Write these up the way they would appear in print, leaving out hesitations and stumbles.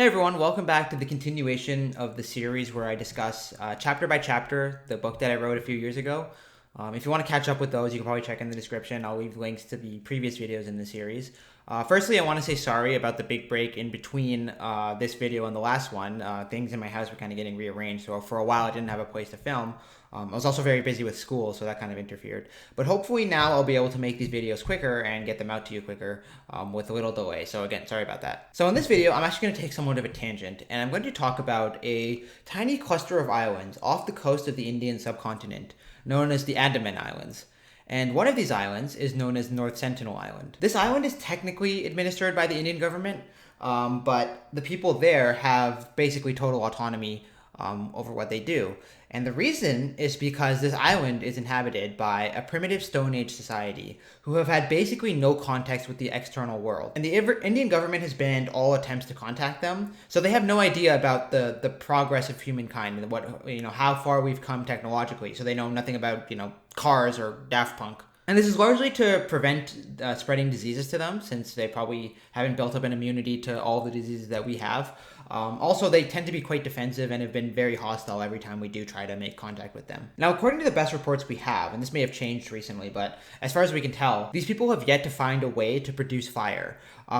everyone, welcome back to the continuation of the series where I discuss chapter by chapter the book that I wrote a few years ago. If you want to catch up with those, you can probably check in the description. I'll leave links to the previous videos in the series. Firstly, I want to say sorry about the big break in between this video and the last one. Things in my house were kind of getting rearranged, so for a while I didn't have a place to film. I was also very busy with school, so that kind of interfered. But hopefully now I'll be able to make these videos quicker and get them out to you quicker with a little delay. So again, sorry about that. So in this video, I'm actually going to take somewhat of a tangent, and I'm going to talk about a tiny cluster of islands off the coast of the Indian subcontinent, known as the Andaman Islands. And one of these islands is known as North Sentinel Island. This island is technically administered by the Indian government, but the people there have basically total autonomy over what they do. And the reason is because this island is inhabited by a primitive Stone Age society who have had basically no contact with the external world. And the Indian government has banned all attempts to contact them, so they have no idea about the progress of humankind and what, how far we've come technologically. So they know nothing about, cars or Daft Punk. And this is largely to prevent spreading diseases to them, since they probably haven't built up an immunity to all the diseases that we have. Also, they tend to be quite defensive and have been very hostile every time we do try to make contact with them. Now, according to the best reports we have, and this may have changed recently, but as far as we can tell, these people have yet to find a way to produce fire,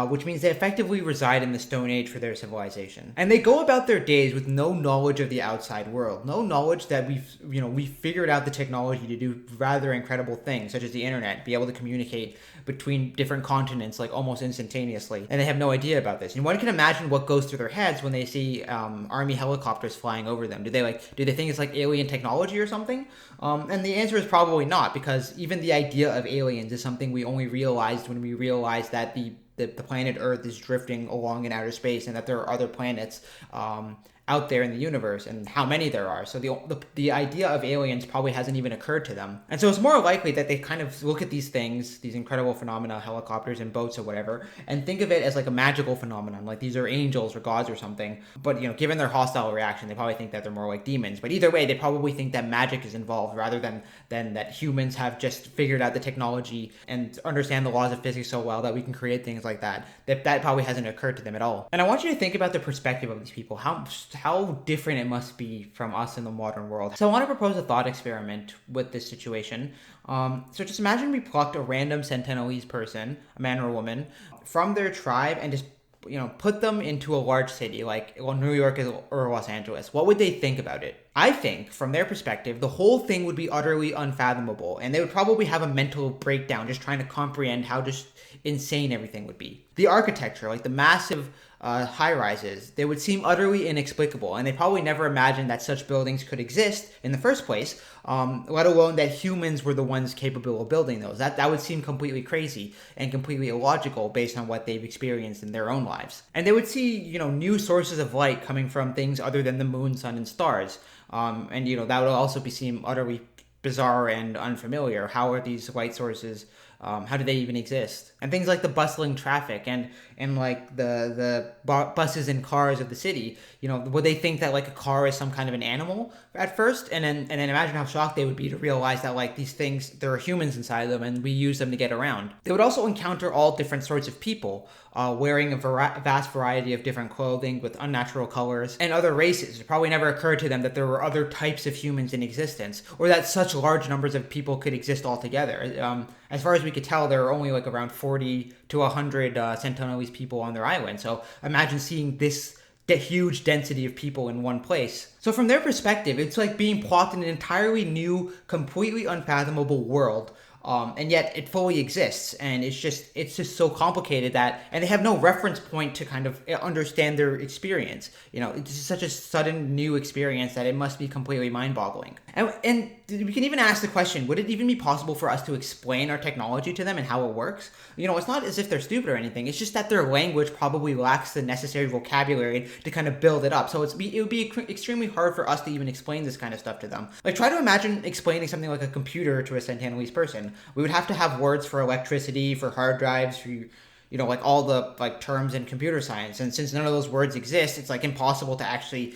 which means they effectively reside in the Stone Age for their civilization. And they go about their days with no knowledge of the outside world, no knowledge that we've figured out the technology to do rather incredible things, such as the internet, be able to communicate between different continents like almost instantaneously, and they have no idea about this. And one can imagine what goes through their heads when they see army helicopters flying over them. Do they think it's like alien technology or something? And the answer is probably not, because even the idea of aliens is something we only realized when we realized that the planet Earth is drifting along in outer space and that there are other planets out there in the universe, and how many there are. So the idea of aliens probably hasn't even occurred to them. And so it's more likely that they kind of look at these things, these incredible phenomena, helicopters and boats or whatever, and think of it as like a magical phenomenon, like these are angels or gods or something. But given their hostile reaction, they probably think that they're more like demons. But either way, they probably think that magic is involved rather than that humans have just figured out the technology and understand the laws of physics so well that we can create things like that. That probably hasn't occurred to them at all. And I want you to think about the perspective of these people, how different it must be from us in the modern world. So I want to propose a thought experiment with this situation. So just imagine we plucked a random Sentinelese person, a man or a woman, from their tribe and just put them into a large city like New York or Los Angeles. What would they think about it? I think, from their perspective, the whole thing would be utterly unfathomable, and they would probably have a mental breakdown just trying to comprehend how just insane everything would be. The architecture, like the massive high-rises, they would seem utterly inexplicable, and they probably never imagined that such buildings could exist in the first place, let alone that humans were the ones capable of building those. That would seem completely crazy and completely illogical based on what they've experienced in their own lives. And they would see, new sources of light coming from things other than the moon, sun, and stars. And that would also seem utterly bizarre and unfamiliar. How are these light sources? How do they even exist? And things like the bustling traffic and like the buses and cars of the city, would they think that like a car is some kind of an animal at first? And then imagine how shocked they would be to realize that like these things, there are humans inside them and we use them to get around. They would also encounter all different sorts of people, wearing a vast variety of different clothing with unnatural colors, and other races. It probably never occurred to them that there were other types of humans in existence, or that such large numbers of people could exist altogether. As far as we could tell, there are only like around 40 to 100 Sentinelese people on their island. So imagine seeing this huge density of people in one place. So from their perspective, it's like being plopped in an entirely new, completely unfathomable world. And yet it fully exists, and it's just so complicated and they have no reference point to kind of understand their experience. It's just such a sudden new experience that it must be completely mind-boggling. And we can even ask the question, would it even be possible for us to explain our technology to them and how it works? It's not as if they're stupid or anything. It's just that their language probably lacks the necessary vocabulary to kind of build it up. So it would be extremely hard for us to even explain this kind of stuff to them. Like, try to imagine explaining something like a computer to a Sentinelese person. We would have to have words for electricity, for hard drives, for like all the like terms in computer science. And since none of those words exist, it's like impossible to actually,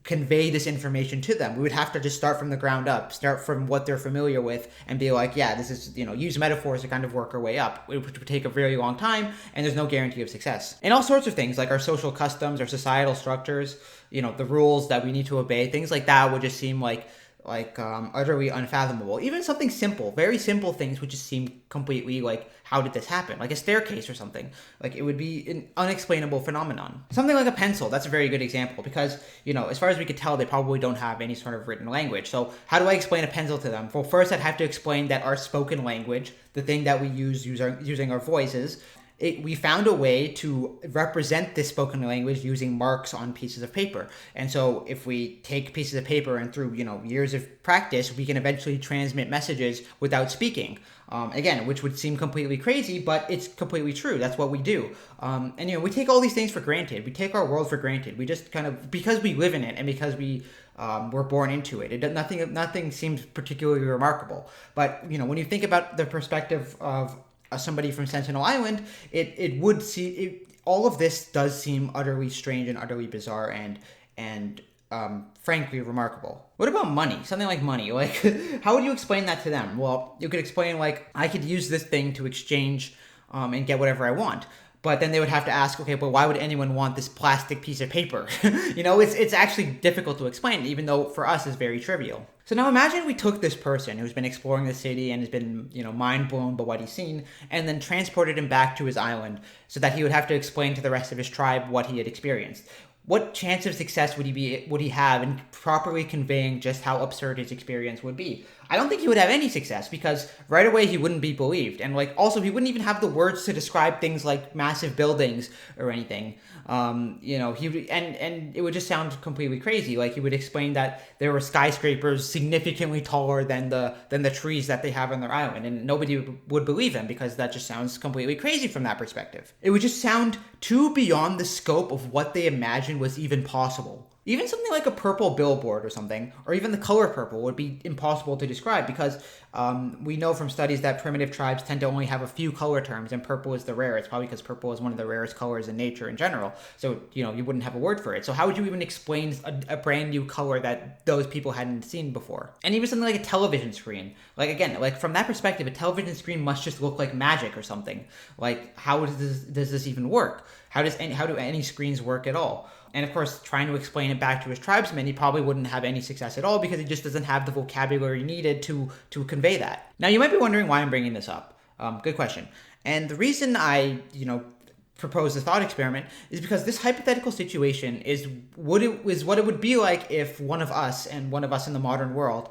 convey this information to them. We would have to just start from the ground up, start from what they're familiar with, and be like, yeah, this is, use metaphors to kind of work our way up, which would take a very long time, and there's no guarantee of success. And all sorts of things, like our social customs, our societal structures, the rules that we need to obey, things like that would just seem like utterly unfathomable. Even something simple, very simple things would just seem completely like, how did this happen? Like a staircase or something. Like it would be an unexplainable phenomenon. Something like a pencil, that's a very good example because, as far as we could tell, they probably don't have any sort of written language. So how do I explain a pencil to them? Well, first I'd have to explain that our spoken language, the thing that we using our voices, we found a way to represent this spoken language using marks on pieces of paper. And so if we take pieces of paper and through, years of practice, we can eventually transmit messages without speaking. Again, which would seem completely crazy, but it's completely true. That's what we do. And we take all these things for granted. We take our world for granted. We just kind of, because we live in it and because we were born into it. Nothing seems particularly remarkable. But, when you think about the perspective of somebody from Sentinel Island, all of this does seem utterly strange and utterly bizarre and frankly remarkable. What about money? Something like money. Like, how would you explain that to them? Well, you could explain like, I could use this thing to exchange and get whatever I want. But then they would have to ask, okay, but why would anyone want this plastic piece of paper? It's actually difficult to explain, even though for us it's very trivial. So now imagine we took this person who's been exploring the city and has been, mind blown by what he's seen, and then transported him back to his island so that he would have to explain to the rest of his tribe what he had experienced. What chance of success would he have in properly conveying just how absurd his experience would be? I don't think he would have any success because right away he wouldn't be believed, and also he wouldn't even have the words to describe things like massive buildings or anything. And it would just sound completely crazy. Like he would explain that there were skyscrapers significantly taller than the trees that they have on their island, and nobody would believe him because that just sounds completely crazy from that perspective. It would just sound too beyond the scope of what they imagined was even possible. Even something like a purple billboard or something, or even the color purple, would be impossible to describe because we know from studies that primitive tribes tend to only have a few color terms, and purple is the rarest, probably because purple is one of the rarest colors in nature in general. So, you wouldn't have a word for it. So how would you even explain a brand new color that those people hadn't seen before? And even something like a television screen. Like, again, like from that perspective, a television screen must just look like magic or something. Like, how does this even work? How do any screens work at all? And of course, trying to explain it back to his tribesmen, he probably wouldn't have any success at all because he just doesn't have the vocabulary needed to convey that. Now, you might be wondering why I'm bringing this up. Good question. And the reason I, propose the thought experiment is because this hypothetical situation is what it would be like if one of us in the modern world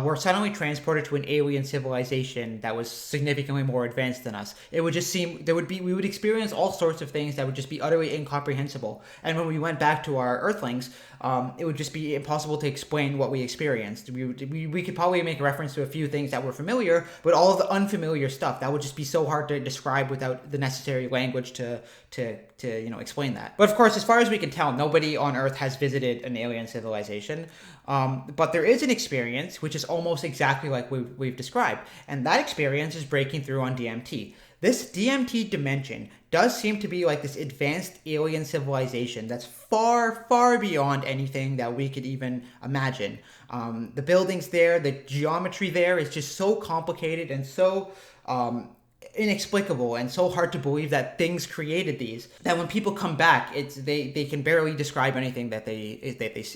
were suddenly transported to an alien civilization that was significantly more advanced than us. It would just seem we would experience all sorts of things that would just be utterly incomprehensible. And when we went back to our Earthlings, it would just be impossible to explain what we experienced. We could probably make reference to a few things that were familiar, but all of the unfamiliar stuff that would just be so hard to describe without the necessary language to explain that. But of course, as far as we can tell, nobody on Earth has visited an alien civilization. But there is an experience which is almost exactly like we've described, and that experience is breaking through on DMT. This DMT dimension does seem to be like this advanced alien civilization that's far, far beyond anything that we could even imagine. The buildings there, the geometry there is just so complicated and so inexplicable and so hard to believe that things created these, that when people come back, they can barely describe anything that they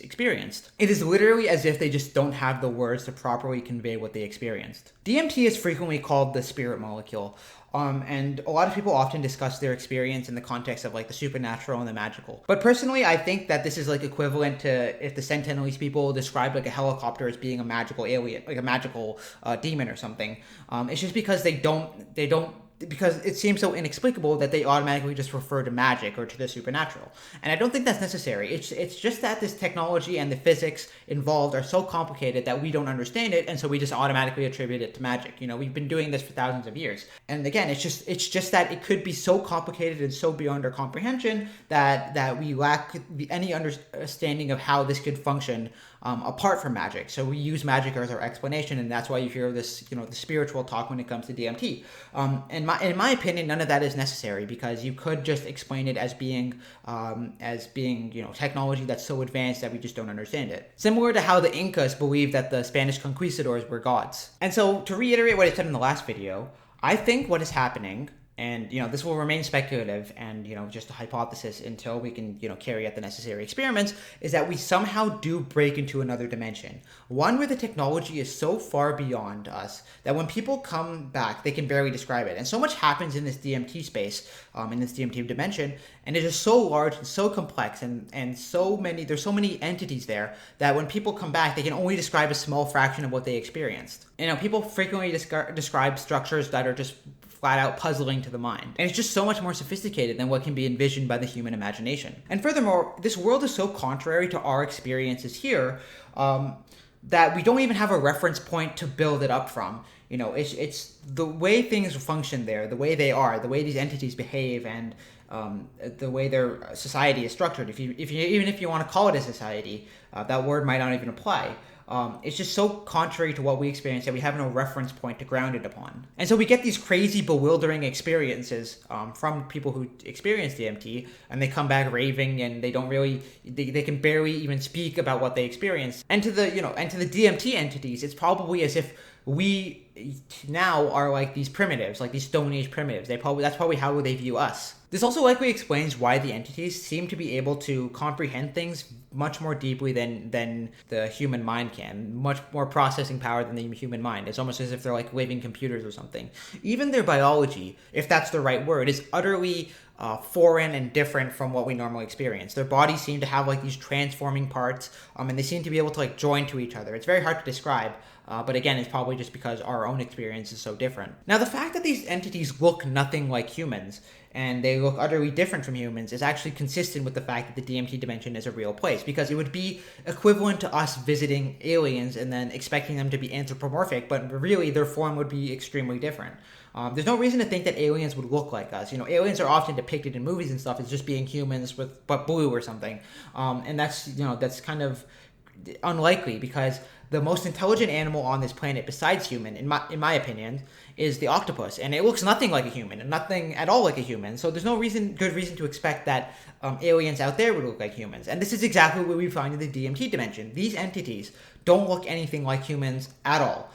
experienced. It is literally as if they just don't have the words to properly convey what they experienced. DMT is frequently called the spirit molecule. And a lot of people often discuss their experience in the context of like the supernatural and the magical. But personally, I think that this is like equivalent to if the Sentinelese people described like a helicopter as being a magical alien, like a magical demon or something. It's just because they don't because it seems so inexplicable that they automatically just refer to magic or to the supernatural. And I don't think that's necessary. It's just that this technology and the physics involved are so complicated that we don't understand it, and so we just automatically attribute it to magic. We've been doing this for thousands of years. And again, it's just that it could be so complicated and so beyond our comprehension that we lack any understanding of how this could function apart from magic. So we use magic as our explanation, and that's why you hear this, the spiritual talk when it comes to DMT. And in my opinion, none of that is necessary, because you could just explain it as being technology that's so advanced that we just don't understand it. Similar to how the Incas believed that the Spanish conquistadors were gods. And so, to reiterate what I said in the last video, I think what is happening, and this will remain speculative and just a hypothesis until we can carry out the necessary experiments, is that we somehow do break into another dimension, one where the technology is so far beyond us that when people come back they can barely describe it. And so much happens in this DMT space, in this DMT dimension, and it is so large and so complex, and there's so many entities there that when people come back they can only describe a small fraction of what they experienced. People frequently describe structures that are just flat out puzzling to the mind. And it's just so much more sophisticated than what can be envisioned by the human imagination. And furthermore, this world is so contrary to our experiences here that we don't even have a reference point to build it up from. It's the way things function there, the way they are, the way these entities behave, and the way their society is structured. Even if you want to call it a society, that word might not even apply. It's just so contrary to what we experience that we have no reference point to ground it upon. And so we get these crazy, bewildering experiences from people who experience DMT, and they come back raving, and they can barely even speak about what they experienced. And to the DMT entities, it's probably as if we now are like these primitives, like these Stone Age primitives. That's probably how they view us. This also likely explains why the entities seem to be able to comprehend things much more deeply than the human mind can. Much more processing power than the human mind. It's almost as if they're like living computers or something. Even their biology, if that's the right word, is utterly foreign and different from what we normally experience. Their bodies seem to have like these transforming parts, and they seem to be able to like join to each other. It's very hard to describe. But again, it's probably just because our own experience is so different. Now, the fact that these entities look nothing like humans, and they look utterly different from humans, is actually consistent with the fact that the DMT dimension is a real place, because it would be equivalent to us visiting aliens and then expecting them to be anthropomorphic, but really their form would be extremely different. There's no reason to think that aliens would look like us. Aliens are often depicted in movies and stuff as just being humans but blue or something, and that's kind of unlikely, because the most intelligent animal on this planet besides human, in my opinion, is the octopus, and it looks nothing like a human, and nothing at all like a human. So there's no good reason to expect that aliens out there would look like humans. And this is exactly what we find in the DMT dimension. These entities don't look anything like humans at all.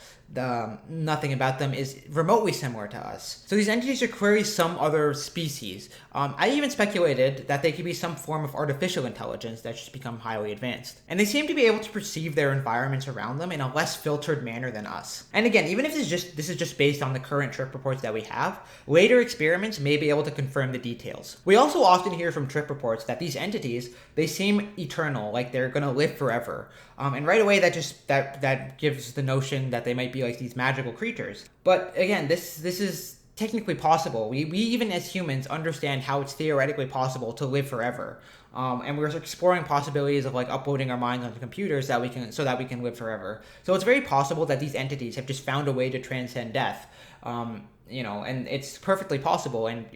Nothing about them is remotely similar to us. So these entities are clearly some other species. I even speculated that they could be some form of artificial intelligence that's just become highly advanced. And they seem to be able to perceive their environments around them in a less filtered manner than us. And again, even if this is just based on the current trip reports that we have, later experiments may be able to confirm the details. We also often hear from trip reports that these entities, they seem eternal, like they're gonna live forever. And right away that gives the notion that they might be like these magical creatures. But again, this is technically possible. We even as humans understand how it's theoretically possible to live forever. And we're exploring possibilities of like uploading our minds onto computers so that we can live forever. So it's very possible that these entities have just found a way to transcend death. And it's perfectly possible, and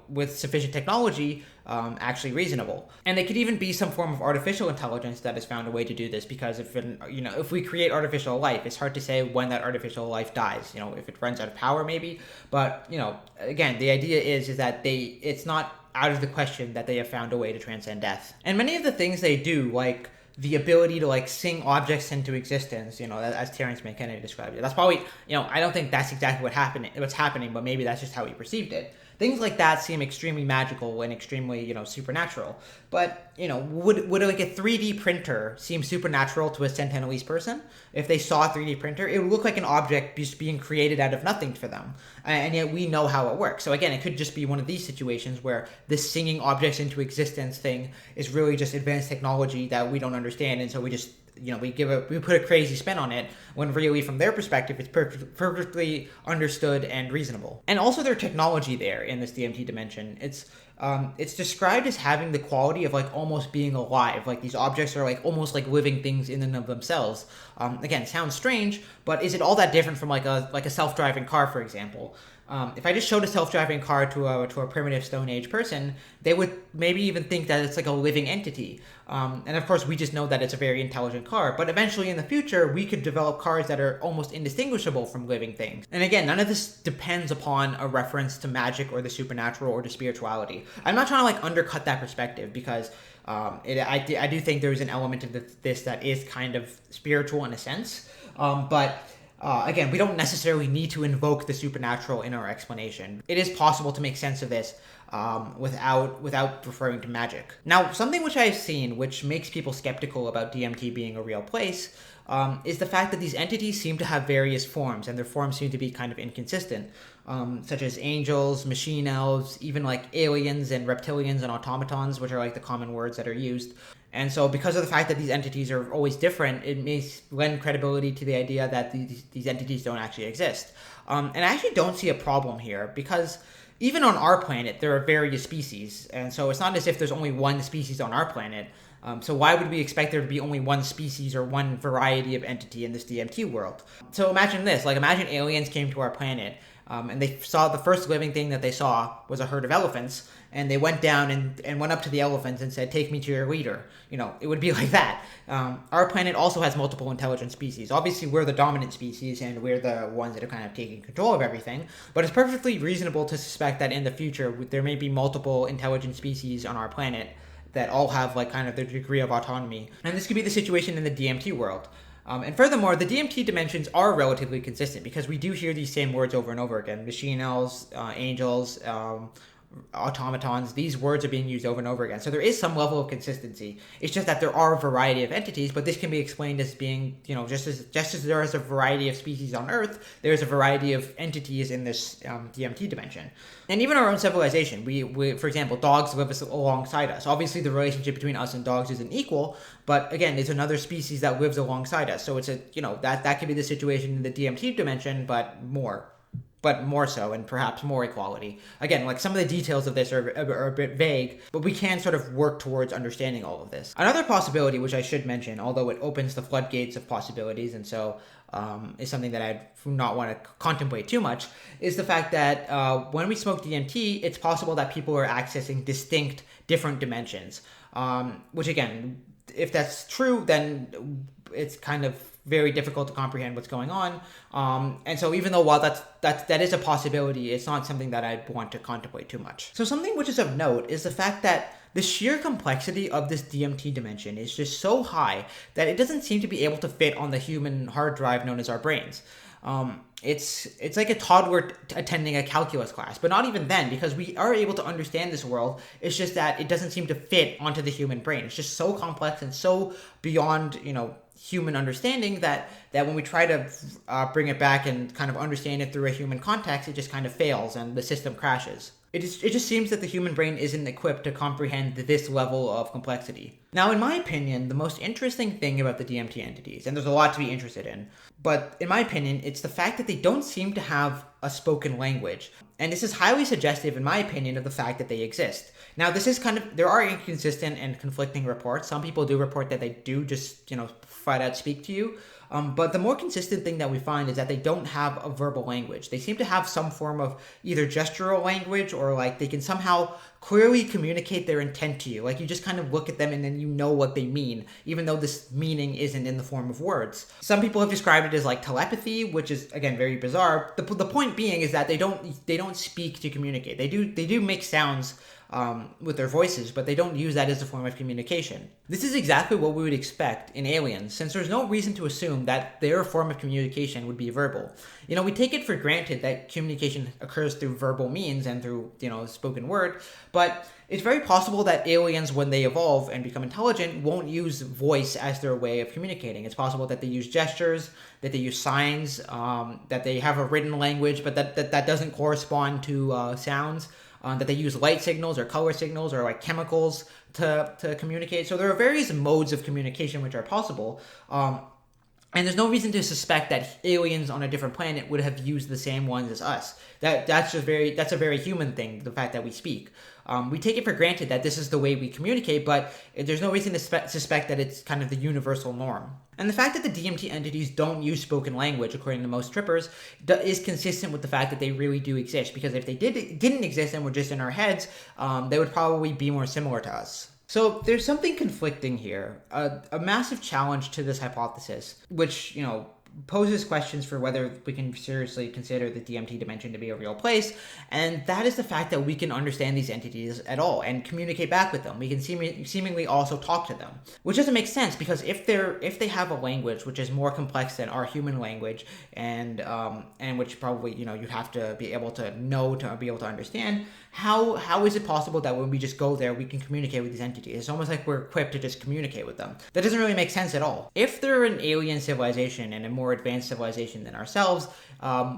with sufficient technology, actually reasonable. And they could even be some form of artificial intelligence that has found a way to do this, because if we create artificial life, it's hard to say when that artificial life dies. If it runs out of power, maybe. But again, the idea is that it's not out of the question that they have found a way to transcend death. And many of the things they do, like the ability to like sing objects into existence, as Terrence McKenna described it. That's probably, I don't think that's exactly what's happening, but maybe that's just how he perceived it. Things like that seem extremely magical and extremely, supernatural. But, would like a 3D printer seem supernatural to a Sentinelese person? If they saw a 3D printer, it would look like an object just being created out of nothing for them. And yet we know how it works. So again, it could just be one of these situations where this singing objects into existence thing is really just advanced technology that we don't understand. And so we just, we put a crazy spin on it, when really from their perspective it's perfectly understood and reasonable. And also their technology there in this DMT dimension, it's it's described as having the quality of like almost being alive. Like these objects are like almost like living things in and of themselves. Again, it sounds strange, but is it all that different from like a self-driving car, for example? If I just showed a self-driving car to a primitive Stone Age person, they would maybe even think that it's like a living entity. And of course, we just know that it's a very intelligent car. But eventually, in the future, we could develop cars that are almost indistinguishable from living things. And again, none of this depends upon a reference to magic or the supernatural or to spirituality. I'm not trying to like undercut that perspective because I do think there's an element of this that is kind of spiritual in a sense. But again, we don't necessarily need to invoke the supernatural in our explanation. It is possible to make sense of this without referring to magic. Now, something which I've seen which makes people skeptical about DMT being a real place is the fact that these entities seem to have various forms, and their forms seem to be kind of inconsistent, such as angels, machine elves, even like aliens and reptilians and automatons, which are like the common words that are used. And so because of the fact that these entities are always different, it may lend credibility to the idea that these entities don't actually exist. And I actually don't see a problem here because even on our planet, there are various species. And so it's not as if there's only one species on our planet. So why would we expect there to be only one species or one variety of entity in this DMT world? So imagine this, like imagine aliens came to our planet and they saw the first living thing that they saw was a herd of elephants, and they went down and went up to the elephants and said, "Take me to your leader." You know, it would be like that. Our planet also has multiple intelligent species. Obviously, we're the dominant species, and we're the ones that are kind of taking control of everything. But it's perfectly reasonable to suspect that in the future, there may be multiple intelligent species on our planet that all have like kind of their degree of autonomy. And this could be the situation in the DMT world. And furthermore, the DMT dimensions are relatively consistent because we do hear these same words over and over again. Machine elves, angels, automatons, these words are being used over and over again. So there is some level of consistency. It's just that there are a variety of entities, but this can be explained as being, you know, just as there is a variety of species on Earth, there's a variety of entities in this DMT dimension. And even our own civilization, we for example, dogs live alongside us. Obviously, the relationship between us and dogs isn't equal, but again, there's another species that lives alongside us. So it's a, you know, that could be the situation in the DMT dimension, but more so, and perhaps more equality. Again, like some of the details of this are a bit vague, but we can sort of work towards understanding all of this. Another possibility, which I should mention, although it opens the floodgates of possibilities, and so is something that I not want to contemplate too much, is the fact that when we smoke DMT, it's possible that people are accessing distinct, different dimensions. Which again, if that's true, then it's kind of very difficult to comprehend what's going on. And so even though while that is a possibility, it's not something that I'd want to contemplate too much. So something which is of note is the fact that the sheer complexity of this DMT dimension is just so high that it doesn't seem to be able to fit on the human hard drive known as our brains. It's like a toddler attending a calculus class, but not even then, because we are able to understand this world. It's just that it doesn't seem to fit onto the human brain. It's just so complex and so beyond, you know, human understanding that when we try to bring it back and kind of understand it through a human context, it just kind of fails and the system crashes. It just seems that the human brain isn't equipped to comprehend this level of complexity. Now, in my opinion, the most interesting thing about the DMT entities, and there's a lot to be interested in, but in my opinion, it's the fact that they don't seem to have a spoken language. And this is highly suggestive, in my opinion, of the fact that they exist. Now, this is kind of, there are inconsistent and conflicting reports. Some people do report that they do just, you know, flat out speak to you. But the more consistent thing that we find is that they don't have a verbal language. They seem to have some form of either gestural language or like they can somehow clearly communicate their intent to you. Like you just kind of look at them and then you know what they mean, even though this meaning isn't in the form of words. Some people have described it as like telepathy, which is again very bizarre. The point being is that they don't speak to communicate. They do make sounds with their voices, but they don't use that as a form of communication. This is exactly what we would expect in aliens, since there's no reason to assume that their form of communication would be verbal. You know, we take it for granted that communication occurs through verbal means and through, you know, spoken word, but it's very possible that aliens, when they evolve and become intelligent, won't use voice as their way of communicating. It's possible that they use gestures, that they use signs, that they have a written language, but that doesn't correspond to sounds. That they use light signals or color signals or like chemicals to communicate. So there are various modes of communication which are possible. And there's no reason to suspect that aliens on a different planet would have used the same ones as us. That's a very human thing, the fact that we speak. We take it for granted that this is the way we communicate, but there's no reason to suspect that it's kind of the universal norm. And the fact that the DMT entities don't use spoken language, according to most trippers, is consistent with the fact that they really do exist. Because if they didn't exist and were just in our heads, they would probably be more similar to us. So there's something conflicting here. A massive challenge to this hypothesis, which, poses questions for whether we can seriously consider the DMT dimension to be a real place, and that is the fact that we can understand these entities at all and communicate back with them. We can seemingly also talk to them, which doesn't make sense, because if they have a language which is more complex than our human language, and which probably you have to be able to know to be able to understand, how is it possible that when we just go there we can communicate with these entities? It's almost like we're equipped to just communicate with them. That doesn't really make sense at all. If they're an alien civilization and a more advanced civilization than ourselves,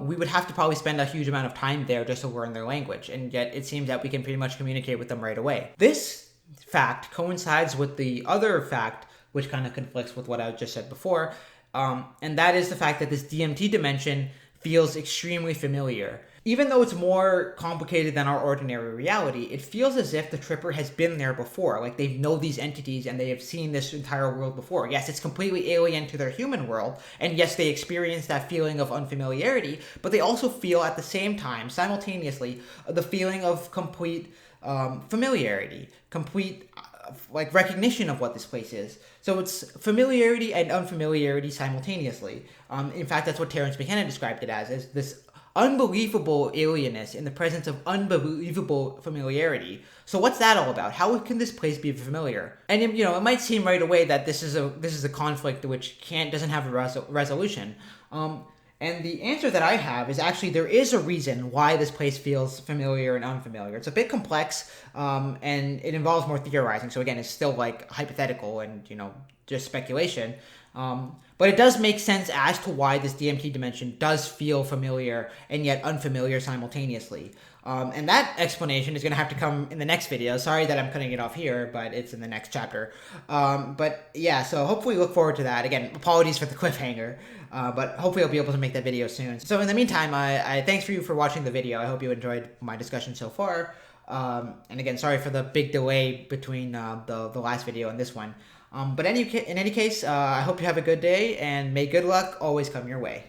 we would have to probably spend a huge amount of time there just to learn their language, and yet it seems that we can pretty much communicate with them right away. This fact coincides with the other fact, which kind of conflicts with what I just said before, and that is the fact that this DMT dimension feels extremely familiar. Even though it's more complicated than our ordinary reality, it feels as if the tripper has been there before. Like they know these entities and they have seen this entire world before. Yes, it's completely alien to their human world, and yes, they experience that feeling of unfamiliarity, but they also feel at the same time, simultaneously, the feeling of complete familiarity, complete recognition of what this place is. So it's familiarity and unfamiliarity simultaneously. In fact, that's what Terence McKenna described it as this unbelievable alienness in the presence of unbelievable familiarity. So what's that all about? How can this place be familiar? And it might seem right away that this is a conflict which doesn't have a resolution. And the answer that I have is actually there is a reason why this place feels familiar and unfamiliar. It's a bit complex, and it involves more theorizing. So again, it's still hypothetical and just speculation. But it does make sense as to why this DMT dimension does feel familiar and yet unfamiliar simultaneously. And that explanation is going to have to come in the next video. Sorry that I'm cutting it off here, but it's in the next chapter. But yeah, so hopefully look forward to that. Again, apologies for the cliffhanger, but hopefully I'll be able to make that video soon. So in the meantime, I thanks for watching the video. I hope you enjoyed my discussion so far. And again, sorry for the big delay between the last video and this one. But in any case, I hope you have a good day, and may good luck always come your way.